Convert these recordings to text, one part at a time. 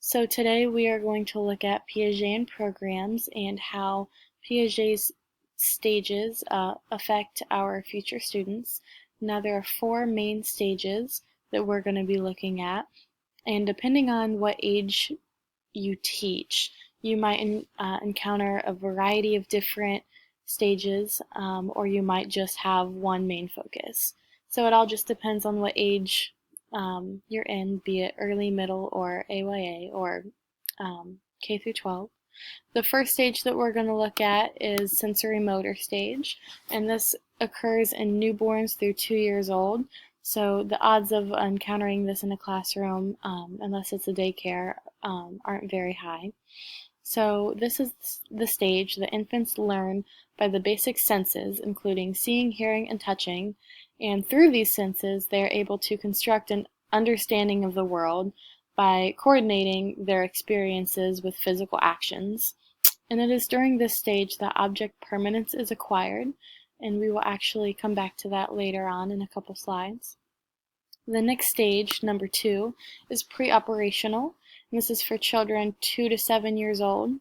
So today we are going to look at Piagetian programs and how Piaget's stages affect our future students. Now there are four main stages that we're going to be looking at, and depending on what age you teach, you might encounter a variety of different stages, or you might just have one main focus. So it all just depends on what age you're in, be it early, middle, or AYA, or K through 12. The first stage that we're going to look at is sensory motor stage, and this occurs in newborns through 2 years old. So the odds of encountering this in a classroom, unless it's a daycare, aren't very high. So this is the stage that infants learn by the basic senses, including seeing, hearing, and touching, and through these senses they are able to construct an understanding of the world by coordinating their experiences with physical actions. And it is during this stage that object permanence is acquired, and we will actually come back to that later on in a couple slides. The next stage, number 2, is pre-operational. And this is for children 2 to 7 years old,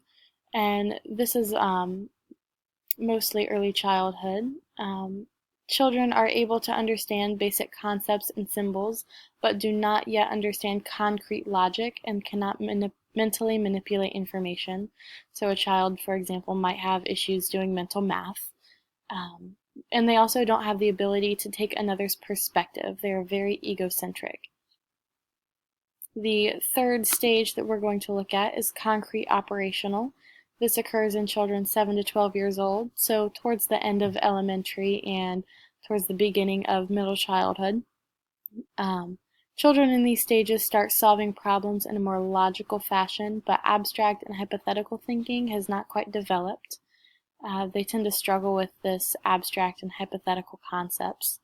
and this is mostly early childhood. Children are able to understand basic concepts and symbols, but do not yet understand concrete logic and cannot mentally manipulate information. So a child, for example, might have issues doing mental math. And they also don't have the ability to take another's perspective. They are very egocentric. The third stage that we're going to look at is concrete operational. This occurs in children 7 to 12 years old, so towards the end of elementary and towards the beginning of middle childhood. Children in these stages start solving problems in a more logical fashion, but abstract and hypothetical thinking has not quite developed. They tend to struggle with this abstract and hypothetical concepts.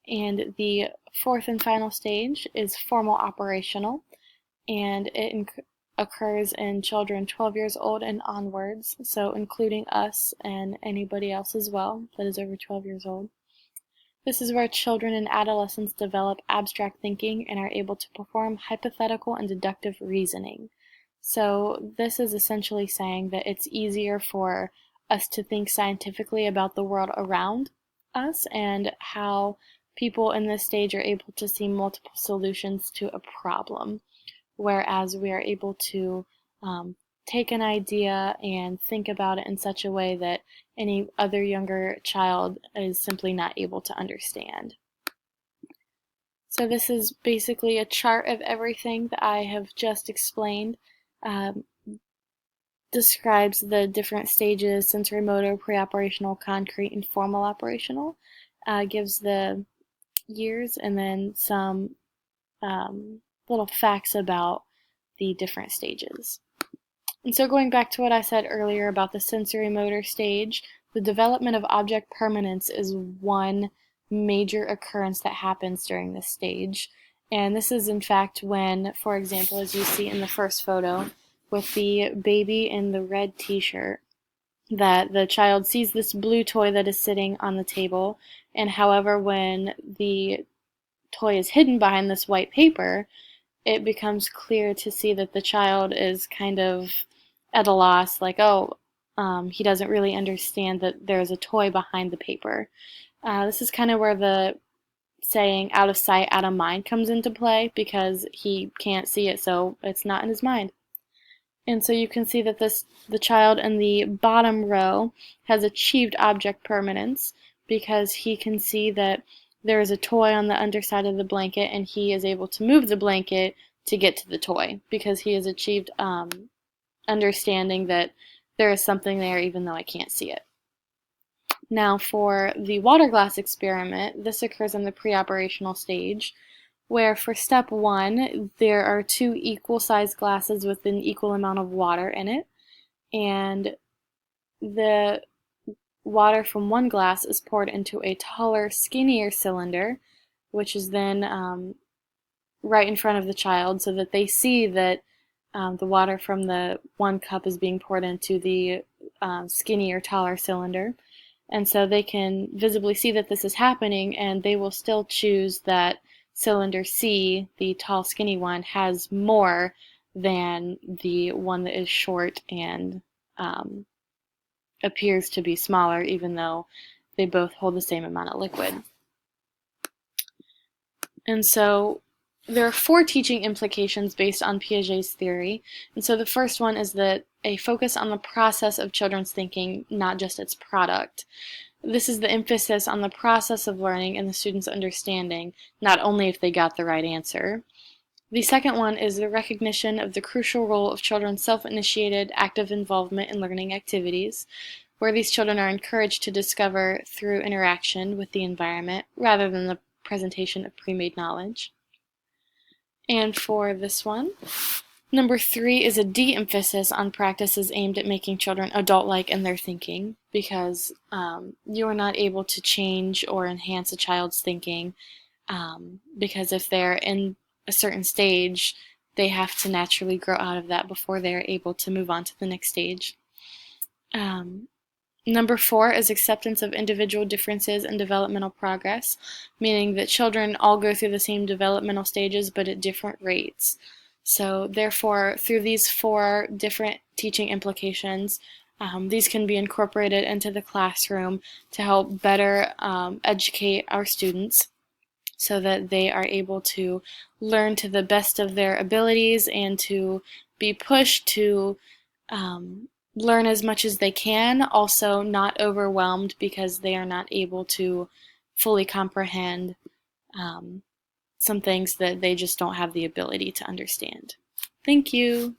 And the fourth and final stage is formal operational, and it occurs in children 12 years old and onwards, so including us and anybody else as well that is over 12 years old. This is where children and adolescents develop abstract thinking and are able to perform hypothetical and deductive reasoning. So this is essentially saying that it's easier for us to think scientifically about the world around us and how people in this stage are able to see multiple solutions to a problem, whereas we are able to take an idea and think about it in such a way that any other younger child is simply not able to understand. So this is basically a chart of everything that I have just explained. Describes the different stages: sensory motor, pre-operational, concrete, and formal operational. Gives the years and then some little facts about the different stages. And so going back to what I said earlier about the sensory motor stage, the development of object permanence is one major occurrence that happens during this stage. And this is in fact when, for example, as you see in the first photo, with the baby in the red t-shirt, that the child sees this blue toy that is sitting on the table, and however, when the toy is hidden behind this white paper, it becomes clear to see that the child is kind of at a loss, like, he doesn't really understand that there's a toy behind the paper. This is kind of where the saying out of sight, out of mind comes into play, because he can't see it, so it's not in his mind. And so you can see that the child in the bottom row has achieved object permanence because he can see that there is a toy on the underside of the blanket, and he is able to move the blanket to get to the toy because he has achieved understanding that there is something there even though I can't see it. Now for the water glass experiment, this occurs in the pre-operational stage, where for step 1 there are 2 equal-sized glasses with an equal amount of water in it, and the water from one glass is poured into a taller, skinnier cylinder, which is then right in front of the child so that they see that the water from the one cup is being poured into the skinnier, taller cylinder. And so they can visibly see that this is happening, and they will still choose that cylinder C, the tall, skinny one, has more than the one that is short and appears to be smaller, even though they both hold the same amount of liquid. And so there are 4 teaching implications based on Piaget's theory. And so the first one is that a focus on the process of children's thinking, not just its product. This is the emphasis on the process of learning and the student's understanding, not only if they got the right answer. The second one is the recognition of the crucial role of children's self-initiated, active involvement in learning activities, where these children are encouraged to discover through interaction with the environment rather than the presentation of pre-made knowledge. And for this one, number 3 is a de-emphasis on practices aimed at making children adult-like in their thinking, because you are not able to change or enhance a child's thinking, because if they're in a certain stage, they have to naturally grow out of that before they're able to move on to the next stage. Number 4 is acceptance of individual differences and developmental progress, meaning that children all go through the same developmental stages but at different rates. So therefore, through these 4 different teaching implications, these can be incorporated into the classroom to help better educate our students so that they are able to learn to the best of their abilities and to be pushed to learn as much as they can, also not overwhelmed because they are not able to fully comprehend some things that they just don't have the ability to understand. Thank you.